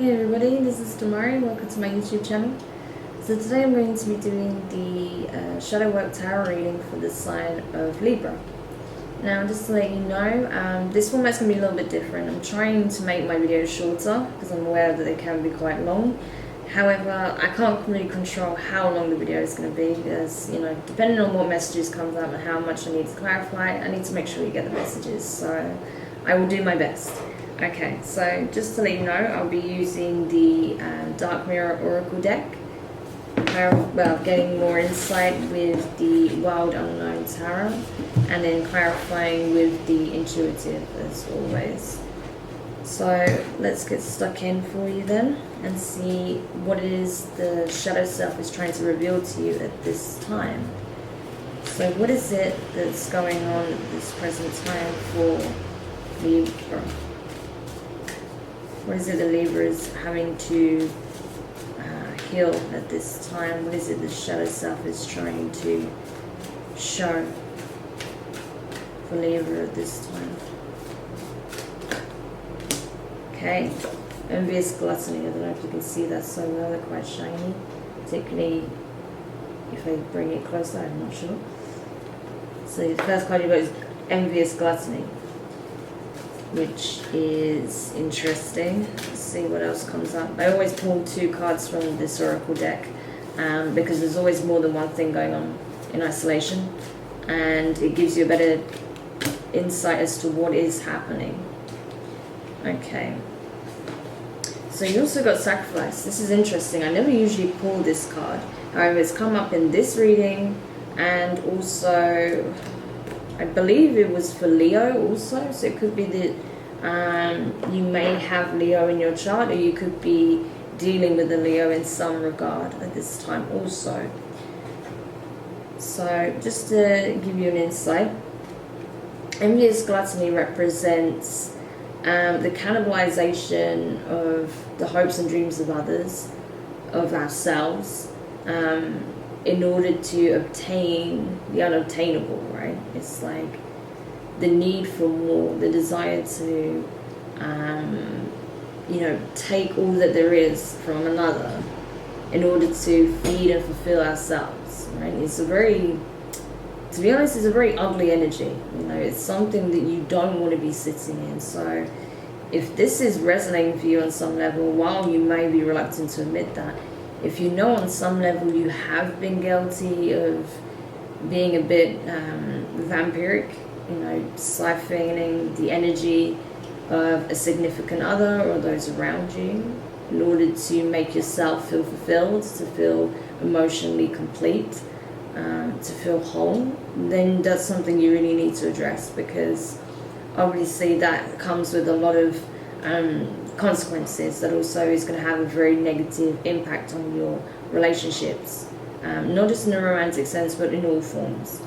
Hey everybody, this is Demari. Welcome to my YouTube channel. So today I'm going to be doing the Shadow Work Tarot reading for the sign of Libra. Now just to let you know, this format's going to be a little bit different. I'm trying to make my videos shorter because I'm aware that they can be quite long. However, I can't really control how long the video is going to be because, depending on what messages comes up and how much I need to clarify, I need to make sure you get the messages. So I will do my best. Okay, so just to let you know, I'll be using the Dark Mirror Oracle deck. Getting more insight with the Wild Unknown Tarot, and then clarifying with the Intuitive as always. So let's get stuck in for you then and see what it is the Shadow Self is trying to reveal to you at this time. So what is it that's going on at this present time for Libra? What is it the Libra is having to heal at this time? What is it the Shadow Self is trying to show for Libra at this time? Okay, envious gluttony. I don't know if you can see that so well, they're quite shiny. Particularly if I bring it closer, I'm not sure. So the first card you got is envious gluttony, which is interesting. Let's see what else comes up. I always pull 2 cards from this oracle deck because there's always more than one thing going on in isolation, and it gives you a better insight as to what is happening. Okay, so you also got sacrifice. This is interesting. I never usually pull this card. However, it's come up in this reading, and also I believe it was for Leo also, so it could be that you may have Leo in your chart, or you could be dealing with a Leo in some regard at this time also. So just to give you an insight, envious gluttony represents the cannibalization of the hopes and dreams of others, of ourselves, in order to obtain the unobtainable, right? It's like the need for more, the desire to, take all that there is from another in order to feed and fulfill ourselves, right? It's a very, to be honest, it's a very ugly energy. It's something that you don't want to be sitting in. So if this is resonating for you on some level, while you may be reluctant to admit that, if you know on some level you have been guilty of being a bit vampiric, siphoning the energy of a significant other or those around you in order to make yourself feel fulfilled, to feel emotionally complete, to feel whole, then that's something you really need to address, because obviously that comes with a lot of consequences that also is going to have a very negative impact on your relationships, not just in a romantic sense but in all forms,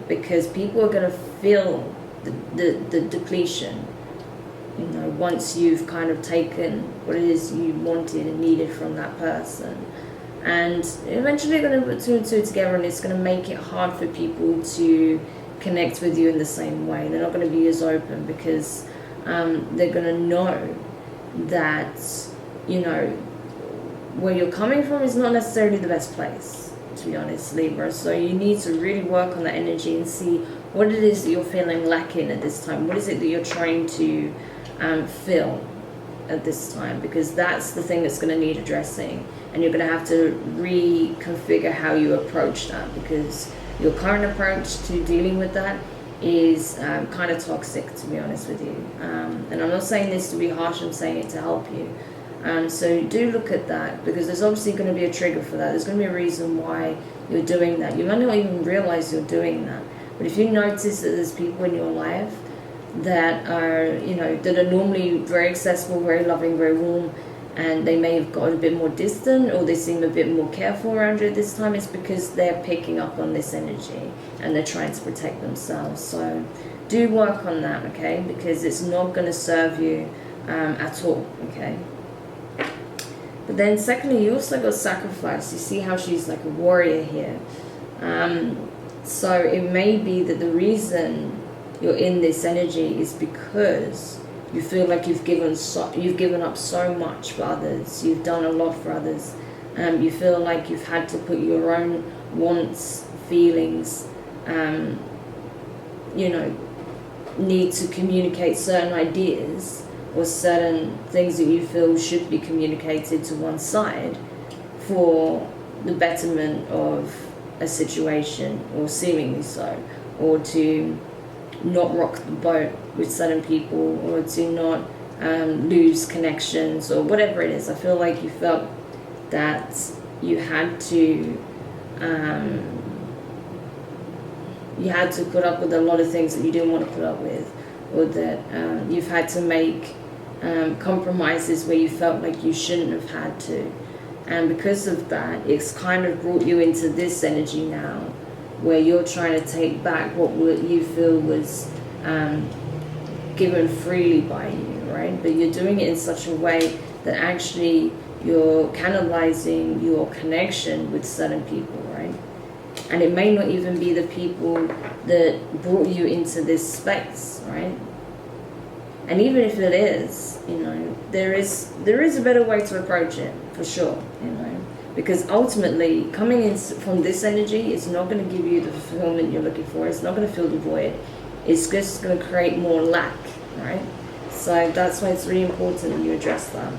because people are going to feel the depletion once you've kind of taken what it is you wanted and needed from that person, and eventually they're going to put 2 and 2 together, and it's going to make it hard for people to connect with you in the same way. They're not going to be as open because they're going to know that where you're coming from is not necessarily the best place, to be honest, Libra. So you need to really work on that energy and see what it is that you're feeling lacking at this time. What is it that you're trying to fill at this time? Because that's the thing that's going to need addressing, and you're going to have to reconfigure how you approach that, because your current approach to dealing with that is kind of toxic, to be honest with you. And I'm not saying this to be harsh, I'm saying it to help you. So do look at that, because there's obviously going to be a trigger for that. There's going to be a reason why you're doing that. You might not even realize you're doing that. But if you notice that there's people in your life that are, that are normally very accessible, very loving, very warm, and they may have got a bit more distant, or they seem a bit more careful around you at this time, it's because they're picking up on this energy and they're trying to protect themselves. So do work on that, okay? Because it's not going to serve you at all, okay? But then secondly, you also got sacrifice. You see how she's like a warrior here. So it may be that the reason you're in this energy is because You feel like you've given up so much for others. You've done a lot for others. You feel like you've had to put your own wants, feelings, need to communicate certain ideas or certain things that you feel should be communicated to one side for the betterment of a situation, or seemingly so, or to not rock the boat with certain people, or to not lose connections, or whatever it is. I feel like you felt that you had to put up with a lot of things that you didn't want to put up with, or that you've had to make compromises where you felt like you shouldn't have had to. And because of that, it's kind of brought you into this energy now, where you're trying to take back what you feel was given freely by you, right? But you're doing it in such a way that actually you're canalizing your connection with certain people, right? And it may not even be the people that brought you into this space, right? And even if it is, there is a better way to approach it, for sure, because ultimately coming in from this energy is not going to give you the fulfillment you're looking for. It's not going to fill the void. It's just going to create more lack, right? So that's why it's really important that you address that.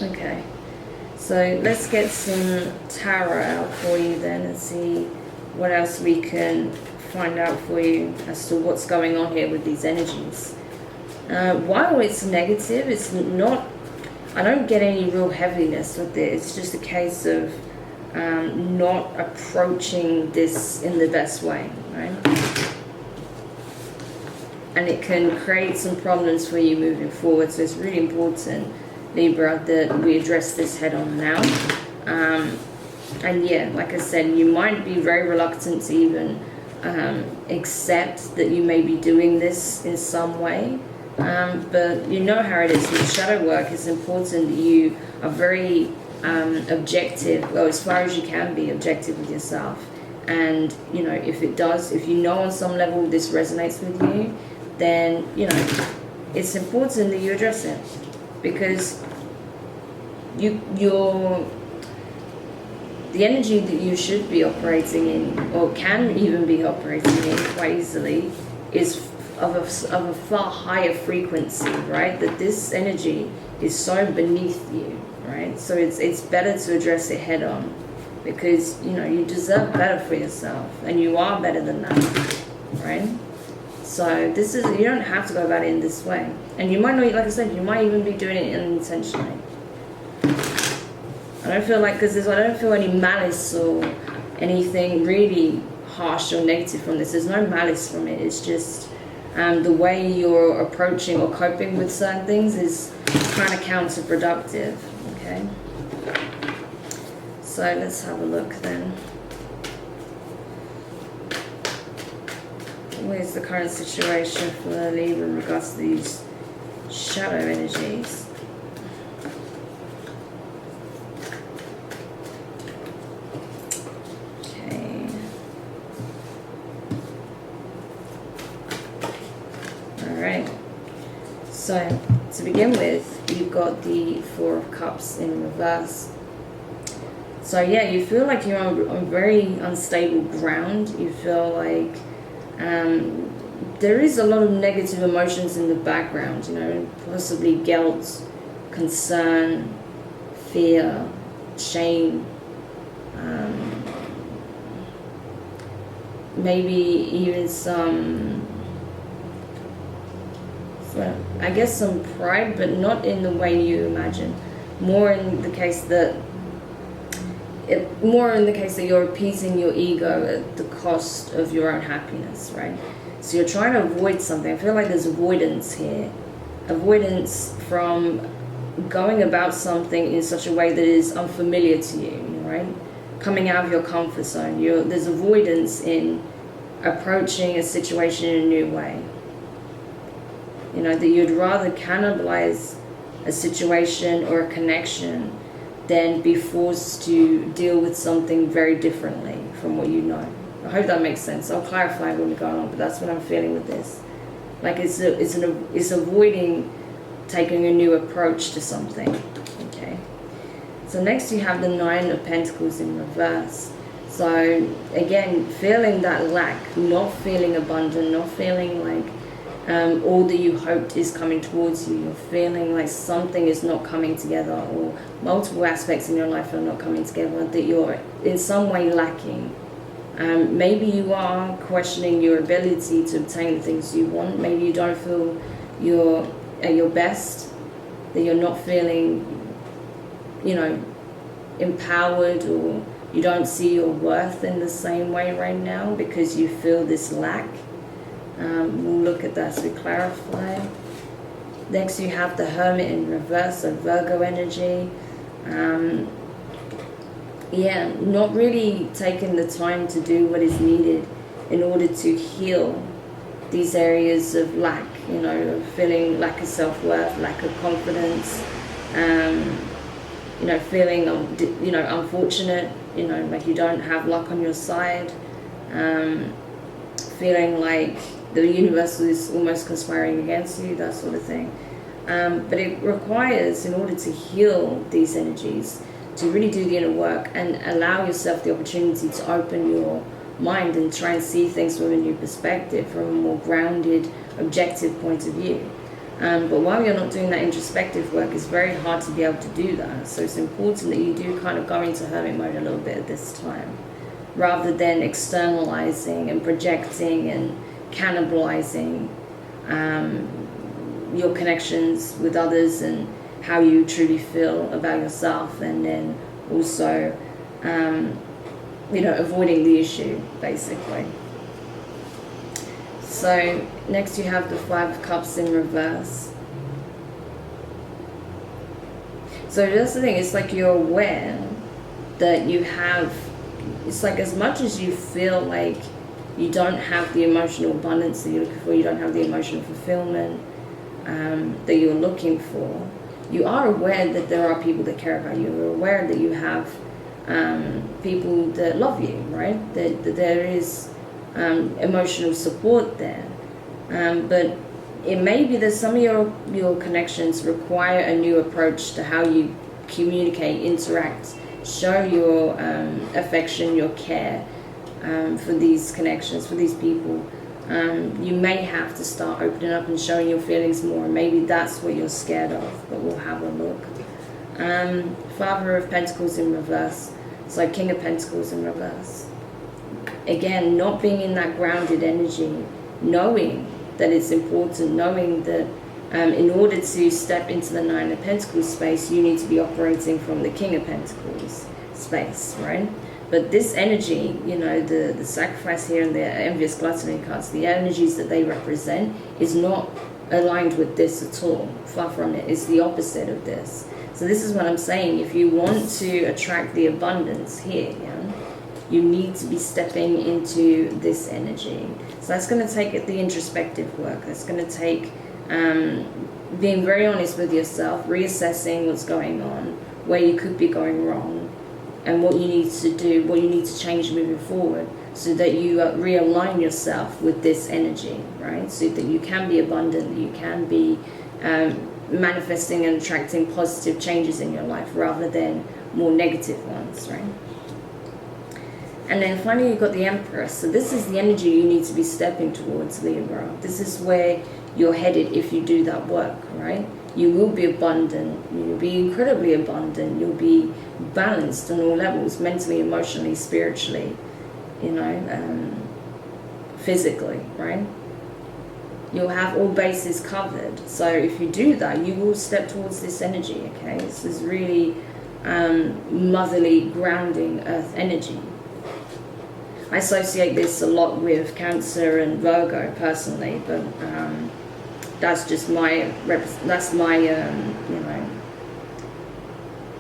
Okay, so let's get some tarot out for you then and see what else we can find out for you as to what's going on here with these energies. While it's negative, it's not, I don't get any real heaviness with it. It's just a case of not approaching this in the best way, right? And it can create some problems for you moving forward. So it's really important, Libra, that we address this head on now. And yeah, like I said, you might be very reluctant to even accept that you may be doing this in some way. But you know how it is with shadow work. It's important that you are very objective, well, as far as you can be objective with yourself. And if you know on some level this resonates with you, then it's important that you address it, because the energy that you should be operating in, or can even be operating in quite easily, is of a far higher frequency, right? That this energy is so beneath you, right? So it's better to address it head on, because you deserve better for yourself, and you are better than that, right? So you don't have to go about it in this way, and you might not, like I said, you might even be doing it unintentionally. I don't feel any malice or anything really harsh or negative from this. There's no malice from it. It's just the way you're approaching or coping with certain things is kind of counterproductive. Okay, so let's have a look then. Where's the current situation for Libra in regards to these shadow energies? Okay. Alright. So, to begin with, you've got the Four of Cups in reverse. So yeah, you feel like you're on very unstable ground. You feel like there is a lot of negative emotions in the background, possibly guilt, concern, fear, shame, maybe even some pride, but not in the way you imagine. More in the case that you're appeasing your ego at the cost of your own happiness, right? So you're trying to avoid something. I feel like there's avoidance here. Avoidance from going about something in such a way that is unfamiliar to you, right? Coming out of your comfort zone. There's avoidance in approaching a situation in a new way. That you'd rather cannibalize a situation or a connection than be forced to deal with something very differently from what you know. I hope that makes sense. I'll clarify when we go on, but that's what I'm feeling with this. Like it's avoiding taking a new approach to something. Okay. So next you have the Nine of Pentacles in reverse. So again, feeling that lack, not feeling abundant, not feeling like all that you hoped is coming towards you. You're feeling like something is not coming together, or multiple aspects in your life are not coming together, that you're in some way lacking. Maybe you are questioning your ability to obtain the things you want. Maybe you don't feel you're at your best, that you're not feeling, you know, empowered, or you don't see your worth in the same way right now because you feel this lack. We'll look at that as we clarify. Next you have the Hermit in reverse, so Virgo energy. Yeah, not really taking the time to do what is needed in order to heal these areas of lack, you know, feeling lack of self-worth, lack of confidence, you know, feeling, you know, unfortunate, you know, like you don't have luck on your side, feeling like the universe is almost conspiring against you, that sort of thing. But it requires, in order to heal these energies, to really do the inner work and allow yourself the opportunity to open your mind and try and see things from a new perspective, from a more grounded, objective point of view. But while you're not doing that introspective work, it's very hard to be able to do that. So it's important that you do kind of go into hermit mode a little bit at this time, rather than externalizing and projecting and cannibalizing your connections with others and how you truly feel about yourself, and then also you know, avoiding the issue basically. So next you have the Five of Cups in reverse. So that's the thing, it's like you're aware that you have, it's like as much as you feel like you don't have the emotional abundance that you're looking for, you don't have the emotional fulfillment that you're looking for, you are aware that there are people that care about you. You're aware that you have people that love you, right? That there is emotional support there. But it may be that some of your connections require a new approach to how you communicate, interact, show your affection, your care for these connections, for these people. You may have to start opening up and showing your feelings more. Maybe that's what you're scared of, but we'll have a look. Father of Pentacles in reverse. So King of Pentacles in reverse. Again, not being in that grounded energy, knowing that it's important, knowing that in order to step into the Nine of Pentacles space, you need to be operating from the King of Pentacles space, right? But this energy, you know, the sacrifice here and the envious gluttony cards, the energies that they represent is not aligned with this at all. Far from it. It's the opposite of this. So this is what I'm saying. If you want to attract the abundance here, yeah, you need to be stepping into this energy. So that's going to take the introspective work. That's going to take being very honest with yourself, reassessing what's going on, where you could be going wrong, and what you need to do, what you need to change moving forward, so that you realign yourself with this energy, right? So that you can be abundant, that you can be manifesting and attracting positive changes in your life rather than more negative ones, right? And then finally you've got the Empress. So this is the energy you need to be stepping towards, Libra. This is where you're headed if you do that work, right? You will be abundant, you'll be incredibly abundant, you'll be balanced on all levels, mentally, emotionally, spiritually, you know, physically, right? You'll have all bases covered. So if you do that, you will step towards this energy, okay? This is really motherly, grounding earth energy. I associate this a lot with Cancer and Virgo personally, but that's just my, you know,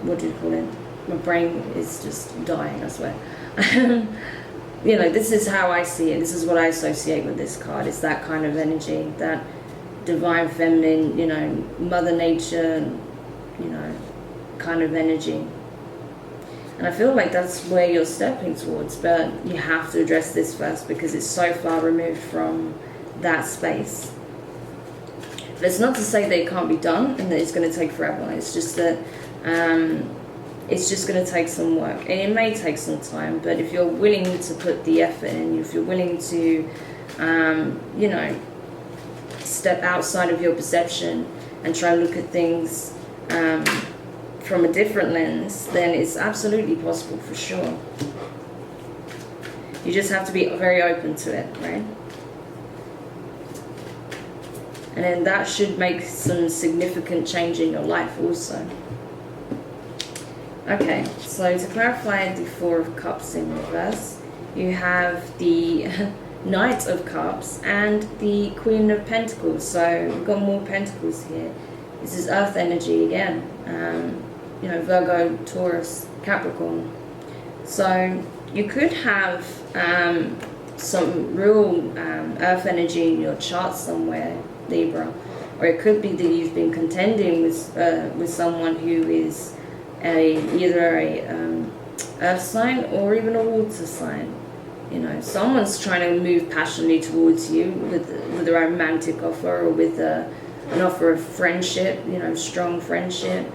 what do you call it? My brain is just dying, I swear. You know, this is how I see it. This is what I associate with this card. It's that kind of energy, that divine feminine, you know, Mother Nature, you know, kind of energy. And I feel like that's where you're stepping towards, but you have to address this first because it's so far removed from that space. It's not to say that it can't be done and that it's going to take forever. It's just that it's just going to take some work, and it may take some time. But if you're willing to put the effort in, if you're willing to, you know, step outside of your perception and try and look at things from a different lens, then it's absolutely possible for sure. You just have to be very open to it, right? And then that should make some significant change in your life also. Okay, so to clarify the Four of Cups in reverse, you have the Knight of Cups and the Queen of Pentacles. So we've got more Pentacles here. This is Earth energy again. You know, Virgo, Taurus, Capricorn. So you could have some real Earth energy in your chart somewhere, Libra, or it could be that you've been contending with someone who is either a Earth sign or even a water sign. You know, someone's trying to move passionately towards you with a romantic offer, or with an offer of friendship. You know, strong friendship,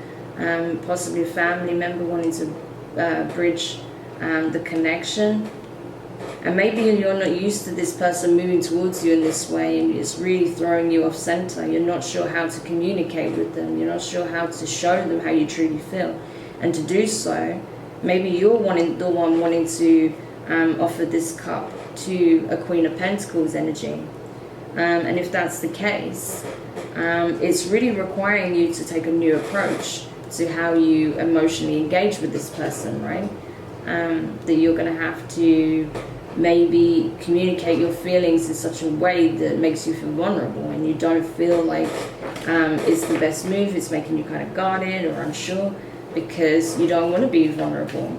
possibly a family member wanting to bridge the connection. And maybe you're not used to this person moving towards you in this way, and it's really throwing you off center. You're not sure how to communicate with them. You're not sure how to show them how you truly feel. And to do so, maybe you're the one wanting to offer this cup to a Queen of Pentacles energy. And if that's the case, it's really requiring you to take a new approach to how you emotionally engage with this person, right? That you're going to have to maybe communicate your feelings in such a way that makes you feel vulnerable, and you don't feel like it's the best move. It's making you kind of guarded or unsure because you don't want to be vulnerable.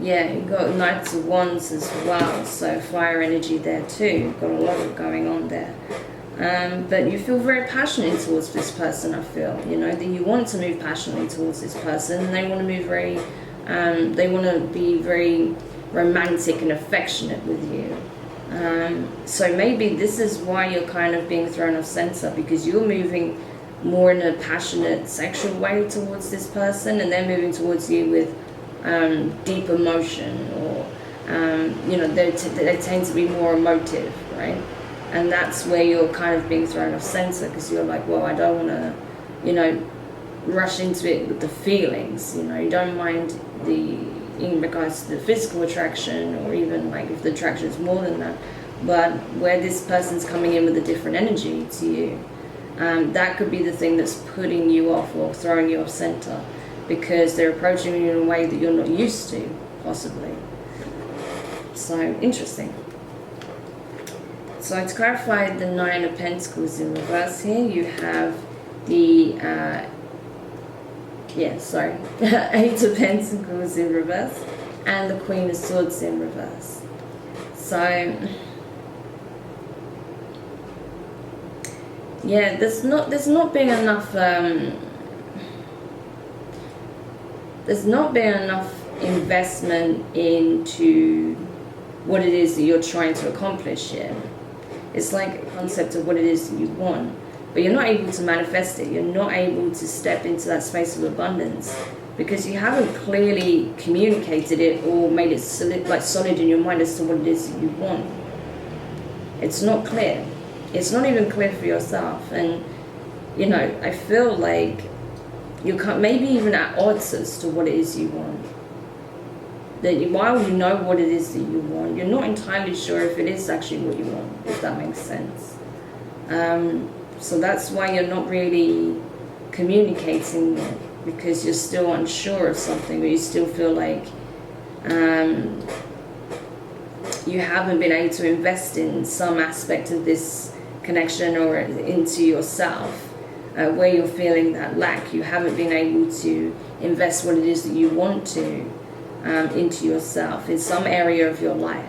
Yeah, you've got Knights of Wands as well, so fire energy there too. You've got a lot going on there. But you feel very passionate towards this person, I feel. You know, that you want to move passionately towards this person, and they want to move very, they want to be very romantic and affectionate with you. So maybe this is why you're kind of being thrown off center, because you're moving more in a passionate sexual way towards this person, and they're moving towards you with deep emotion, or you know, they tend to be more emotive, right? And that's where you're kind of being thrown off center, because you're like, well, I don't want to, you know, rush into it with the feelings. You know, you don't mind in regards to the physical attraction, or even like if the attraction is more than that, but where this person's coming in with a different energy to you, that could be the thing that's putting you off or throwing you off center, because they're approaching you in a way that you're not used to, possibly. So interesting. So to clarify the Nine of Pentacles in reverse here, you have the Eight of Pentacles in reverse, and the Queen of Swords in reverse. So yeah, there's not been enough investment into what it is that you're trying to accomplish here. It's like a concept of what it is that you want, but you're not able to manifest it. You're not able to step into that space of abundance because you haven't clearly communicated it or made it solid in your mind as to what it is that you want. It's not clear. It's not even clear for yourself. And you know, I feel like you're maybe even at odds as to what it is you want. That while you know what it is that you want, you're not entirely sure if it is actually what you want, if that makes sense. So that's why you're not really communicating it, because you're still unsure of something, or you still feel like you haven't been able to invest in some aspect of this connection or into yourself, where you're feeling that lack. You haven't been able to invest what it is that you want to into yourself in some area of your life,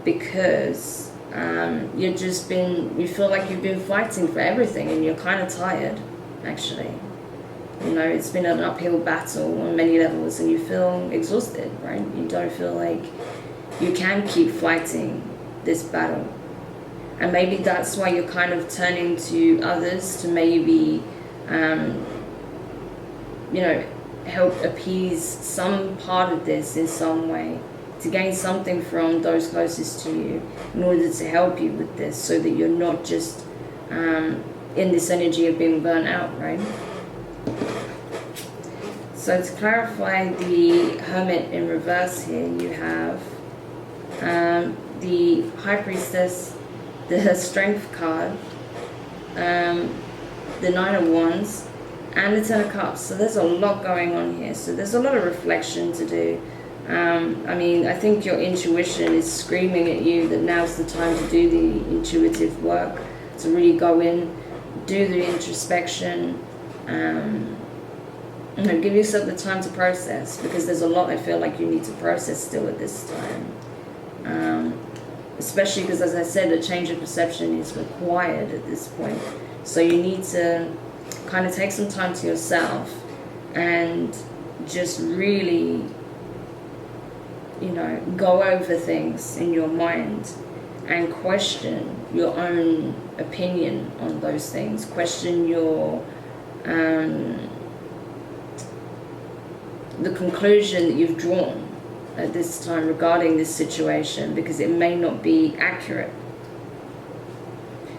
because you feel like you've been fighting for everything, and you're kind of tired, actually. You know, it's been an uphill battle on many levels, and you feel exhausted, right? You don't feel like you can keep fighting this battle. And maybe that's why you're kind of turning to others to maybe, you know, help appease some part of this in some way, to gain something from those closest to you in order to help you with this, so that you're not just in this energy of being burnt out, right? So to clarify the Hermit in reverse here, you have the High Priestess, the Strength card, the Nine of Wands, and the Ten of Cups. So there's a lot going on here. So there's a lot of reflection to do. I mean, I think your intuition is screaming at you that now's the time to do the intuitive work, to really go in, do the introspection, you know, give yourself the time to process, because there's a lot I feel like you need to process still at this time. Especially because, as I said, a change of perception is required at this point. So you need to kind of take some time to yourself and just really, you know, go over things in your mind and question your own opinion on those things. Question your the conclusion that you've drawn at this time regarding this situation, because it may not be accurate.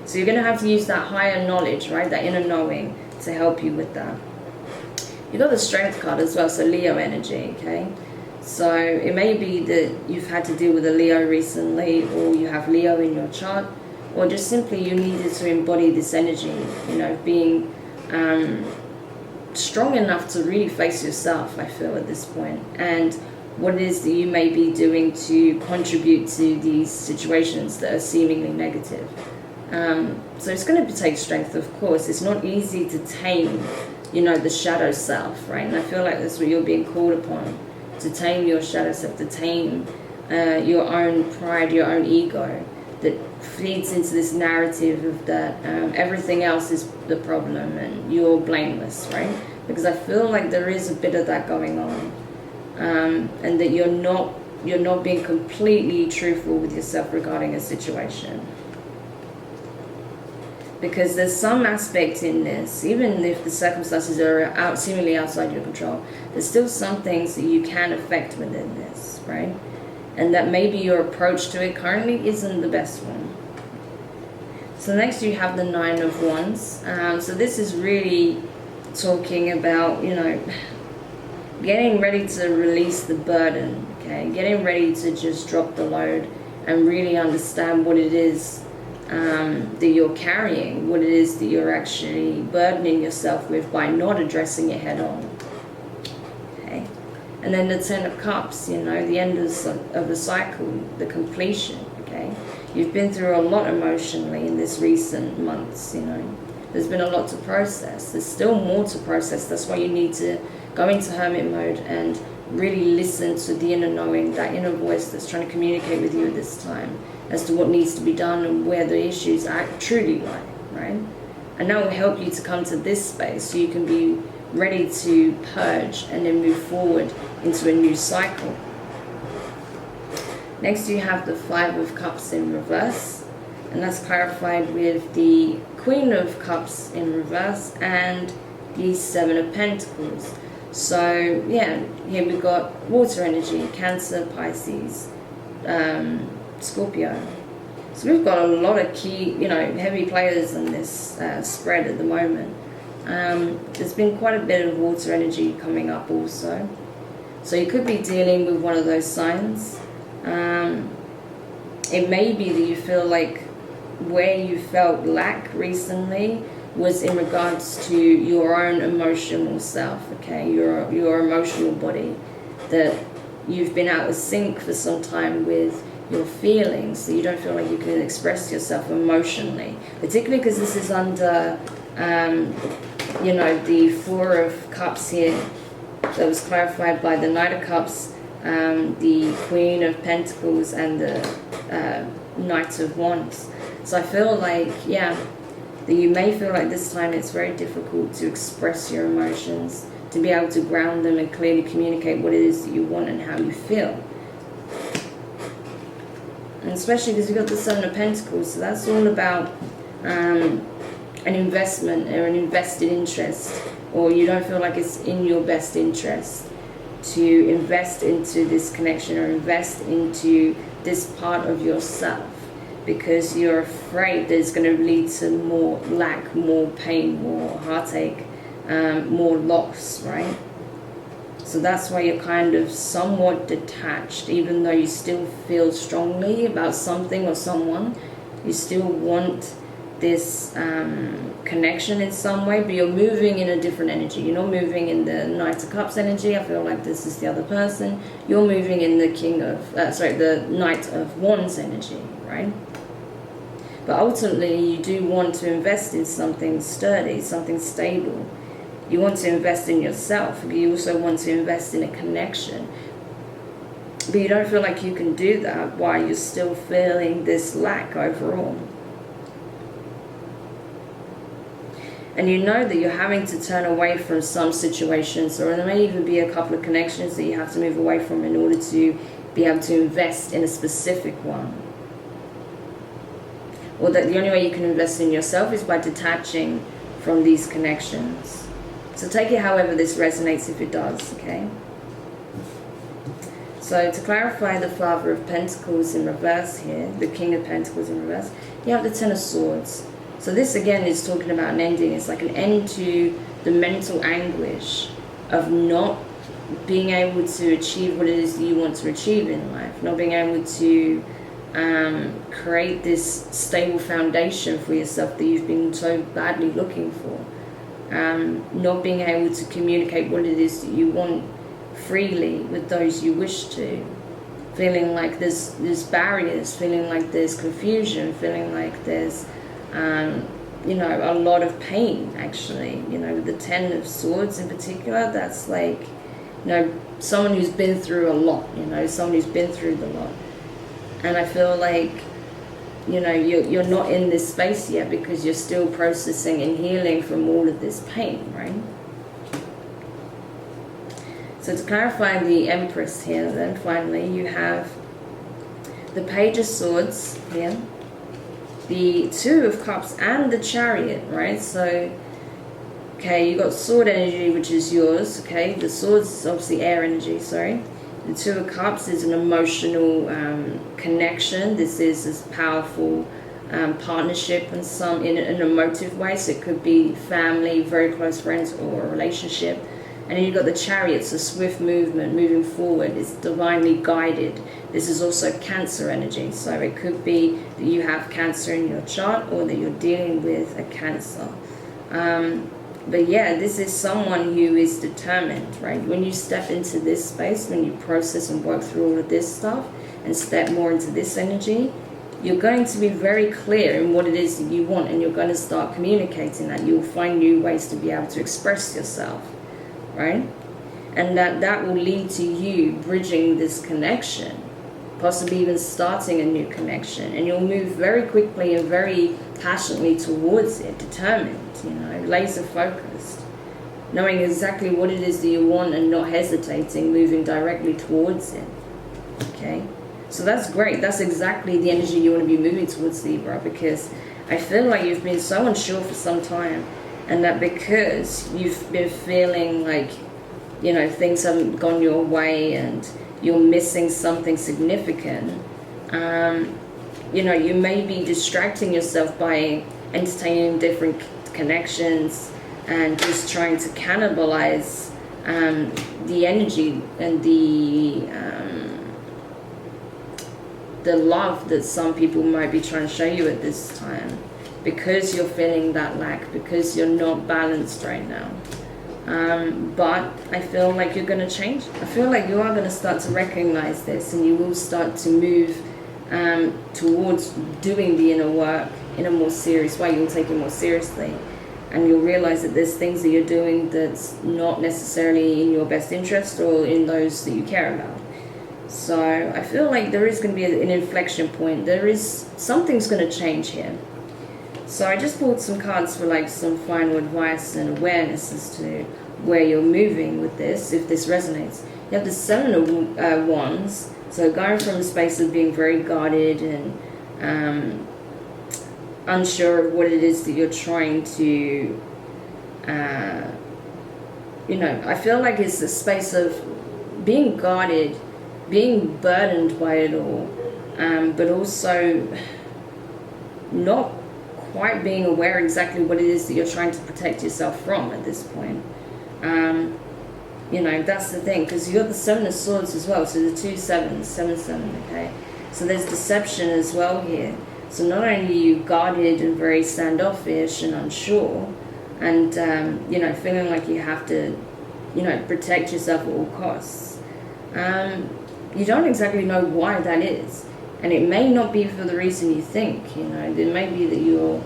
So you're going to have to use that higher knowledge, right, that inner knowing, to help you with that. You've got the Strength card as well, so Leo energy, okay? So it may be that you've had to deal with a Leo recently, or you have Leo in your chart, or just simply you needed to embody this energy, you know, being strong enough to really face yourself, I feel, at this point, and what it is that you may be doing to contribute to these situations that are seemingly negative. So it's going to take strength, of course. It's not easy to tame, you know, the shadow self, right? And I feel like that's what you're being called upon, to tame your shadow self, to tame your own pride, your own ego, that feeds into this narrative of that everything else is the problem and you're blameless, right? Because I feel like there is a bit of that going on, and that you're not being completely truthful with yourself regarding a situation. Because there's some aspect in this, even if the circumstances are seemingly outside your control, there's still some things that you can affect within this, right? And that maybe your approach to it currently isn't the best one. So next you have the Nine of Wands. So this is really talking about, you know, getting ready to release the burden, okay? Getting ready to just drop the load and really understand what it is that you're carrying, what it is that you're actually burdening yourself with by not addressing it head on. Okay, and then the Ten of Cups, you know, the end of the cycle, the completion. Okay, you've been through a lot emotionally in this recent months. You know, there's been a lot to process. There's still more to process. That's why you need to go into hermit mode and really listen to the inner knowing, that inner voice that's trying to communicate with you at this time as to what needs to be done and where the issues truly lie, right? And that will help you to come to this space so you can be ready to purge and then move forward into a new cycle. Next you have the Five of Cups in reverse, and that's clarified with the Queen of Cups in reverse and the Seven of Pentacles. So yeah, here we've got water energy, Cancer, Pisces, Scorpio. So we've got a lot of key, you know, heavy players in this spread at the moment. There's been quite a bit of water energy coming up also. So you could be dealing with one of those signs. It may be that you feel like where you felt lack recently was in regards to your own emotional self, okay, your emotional body, that you've been out of sync for some time with your feelings, so you don't feel like you can express yourself emotionally, particularly because this is under, you know, the Four of Cups here that was clarified by the Knight of Cups, the Queen of Pentacles, and the Knight of Wands. So I feel like, yeah, that you may feel like this time it's very difficult to express your emotions, to be able to ground them and clearly communicate what it is that you want and how you feel. And especially because you've got the Seven of Pentacles, so that's all about an investment or an invested interest, or you don't feel like it's in your best interest to invest into this connection or invest into this part of yourself, because you're afraid that it's going to lead to more lack, more pain, more heartache, more loss, right? So that's why you're kind of somewhat detached, even though you still feel strongly about something or someone. You still want this connection in some way, but you're moving in a different energy. You're not moving in the Knight of Cups energy. I feel like this is the other person. You're moving in the the Knight of Wands energy, right? But ultimately, you do want to invest in something sturdy, something stable. You want to invest in yourself. You also want to invest in a connection. But you don't feel like you can do that while you're still feeling this lack overall. And you know that you're having to turn away from some situations, or there may even be a couple of connections that you have to move away from in order to be able to invest in a specific one. Or that the only way you can invest in yourself is by detaching from these connections. So take it however this resonates, if it does, okay? So to clarify the Father of Pentacles in reverse here, the King of Pentacles in reverse, you have the Ten of Swords. So this again is talking about an ending. It's like an end to the mental anguish of not being able to achieve what it is that you want to achieve in life, not being able to create this stable foundation for yourself that you've been so badly looking for. Not being able to communicate what it is that you want freely with those you wish to, feeling like there's barriers, feeling like there's confusion, feeling like there's you know, a lot of pain, actually. You know, the Ten of Swords in particular, that's like, you know, someone who's been through a lot, you know, someone who's been through the lot. And I feel like, you know, you're not in this space yet because you're still processing and healing from all of this pain, right? So to clarify the Empress here, then finally you have the Page of Swords here, the Two of Cups, and the Chariot, right? So, okay, you got sword energy, which is yours, okay? The swords is obviously air energy, sorry. The Two of Cups is an emotional connection. This is a powerful partnership in an emotive way. So it could be family, very close friends, or a relationship. And then you've got the Chariot, so swift movement, moving forward. It's divinely guided. This is also Cancer energy. So it could be that you have Cancer in your chart, or that you're dealing with a Cancer. But yeah, this is someone who is determined, right? When you step into this space, when you process and work through all of this stuff and step more into this energy, you're going to be very clear in what it is that you want, and you're going to start communicating that. You'll find new ways to be able to express yourself, right? And that will lead to you bridging this connection, possibly even starting a new connection, and you'll move very quickly and very passionately towards it, determined, you know, laser focused, knowing exactly what it is that you want and not hesitating, moving directly towards it, okay? So that's great. That's exactly the energy you want to be moving towards, Libra, because I feel like you've been so unsure for some time, and that because you've been feeling like, you know, things haven't gone your way and you're missing something significant, you know, you may be distracting yourself by entertaining different connections and just trying to cannibalize the energy and the love that some people might be trying to show you at this time, because you're feeling that lack, because you're not balanced right now. But I feel like you're going to change. I feel like you are going to start to recognize this, and you will start to move towards doing the inner work in a more serious way. You'll take it more seriously, and you'll realize that there's things that you're doing that's not necessarily in your best interest or in those that you care about. So I feel like there is going to be an inflection point. Something's going to change here. So I just pulled some cards for like some final advice and awareness as to where you're moving with this, if this resonates. You have the Seven of Wands, So going from a space of being very guarded and unsure of what it is that you're trying to, I feel like it's a space of being guarded, being burdened by it all, but also not quite being aware exactly what it is that you're trying to protect yourself from at this point. That's the thing, because you're the Seven of Swords as well, so the 2 sevens, 7, okay? So there's deception as well here. So not only are you guarded and very standoffish and unsure, and, feeling like you have to, protect yourself at all costs, you don't exactly know why that is. And it may not be for the reason you think, It may be that your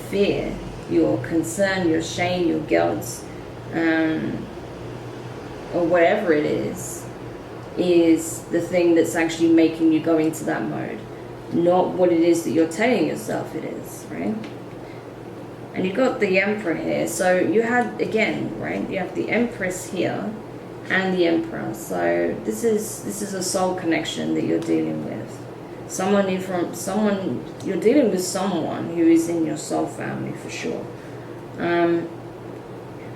fear, your concern, your shame, your guilt, or whatever it is the thing that's actually making you go into that mode, not what it is that you're telling yourself it is, right? And you got the Emperor here. So you had, again, right, you have the Empress here and the Emperor. So this is a soul connection that you're dealing with. You're dealing with someone who is in your soul family for sure.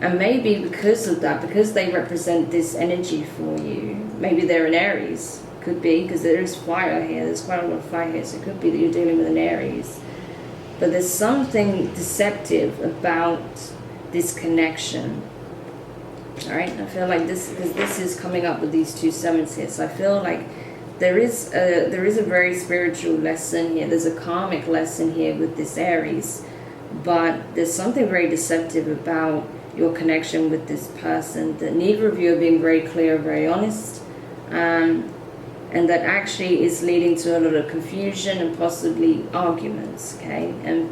And maybe because of that, because they represent this energy for you, maybe they're an Aries. Could be, because there is fire here. There's quite a lot of fire here. So it could be that you're dealing with an Aries. But there's something deceptive about this connection. All right? I feel like this, because this is coming up with these 2 sevens here. So I feel like there is a very spiritual lesson here. There's a karmic lesson here with this Aries. But there's something very deceptive about your connection with this person, that neither of you are being very clear, very honest, and that actually is leading to a lot of confusion and possibly arguments, okay? And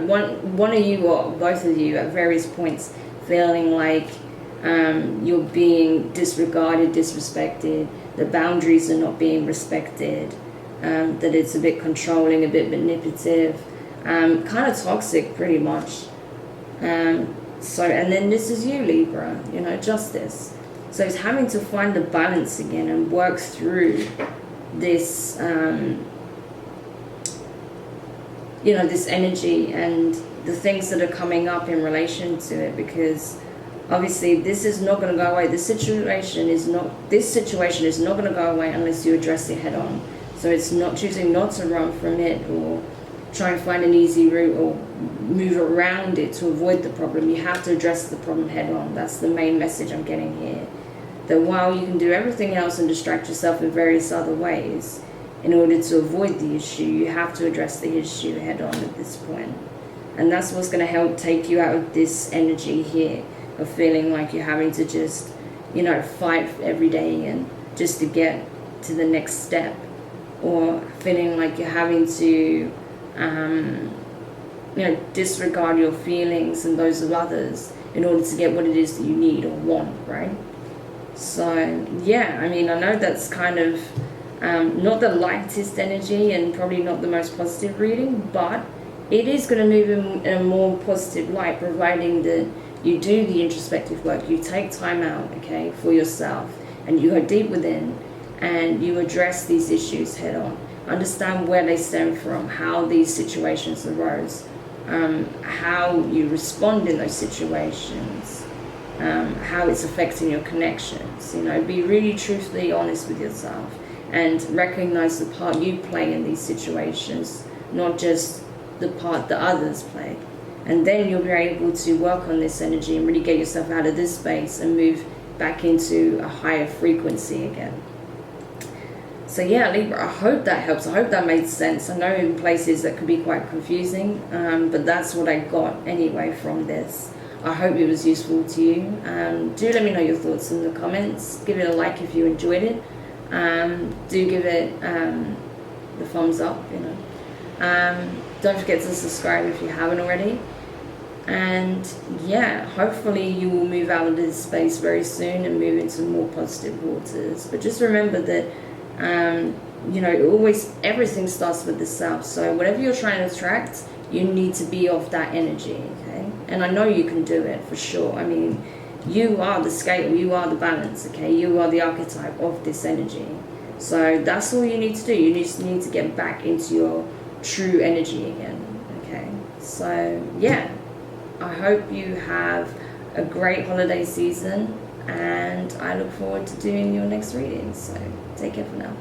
one of you or both of you at various points feeling like you're being disregarded, disrespected, the boundaries are not being respected, that it's a bit controlling, a bit manipulative, kind of toxic pretty much. And then this is you, Libra, justice. So it's having to find the balance again and work through this, this energy and the things that are coming up in relation to it, because obviously this is not going to go away. This situation is not going to go away unless you address it head on. So it's not choosing not to run from it or try and find an easy route or move around it to avoid the problem. You have to address the problem head on. That's the main message I'm getting here. That while you can do everything else and distract yourself in various other ways, in order to avoid the issue, you have to address the issue head on at this point. And that's what's going to help take you out of this energy here of feeling like you're having to just, fight every day and just to get to the next step, or feeling like you're having to disregard your feelings and those of others in order to get what it is that you need or want, right? So, yeah, I know that's kind of not the lightest energy and probably not the most positive reading, but it is going to move in a more positive light, providing that you do the introspective work, you take time out, okay, for yourself, and you go deep within and you address these issues head on. Understand where they stem from, how these situations arose, how you respond in those situations, how it's affecting your connections. Be really truthfully honest with yourself and recognize the part you play in these situations, not just the part that others play. And then you'll be able to work on this energy and really get yourself out of this space and move back into a higher frequency again. So yeah, Libra, I hope that helps. I hope that made sense. I know in places that could be quite confusing, but that's what I got anyway from this. I hope it was useful to you. Do let me know your thoughts in the comments. Give it a like if you enjoyed it. Do give it the thumbs up, Don't forget to subscribe if you haven't already. And yeah, hopefully you will move out of this space very soon and move into more positive waters. But just remember that everything starts with the self. So whatever you're trying to attract, you need to be of that energy, okay? And I know you can do it for sure. You are the scale, you are the balance, okay? You are the archetype of this energy. So that's all you need to do. You just need to get back into your true energy again. Okay, so yeah, I hope you have a great holiday season, and I look forward to doing your next reading. So take care for now.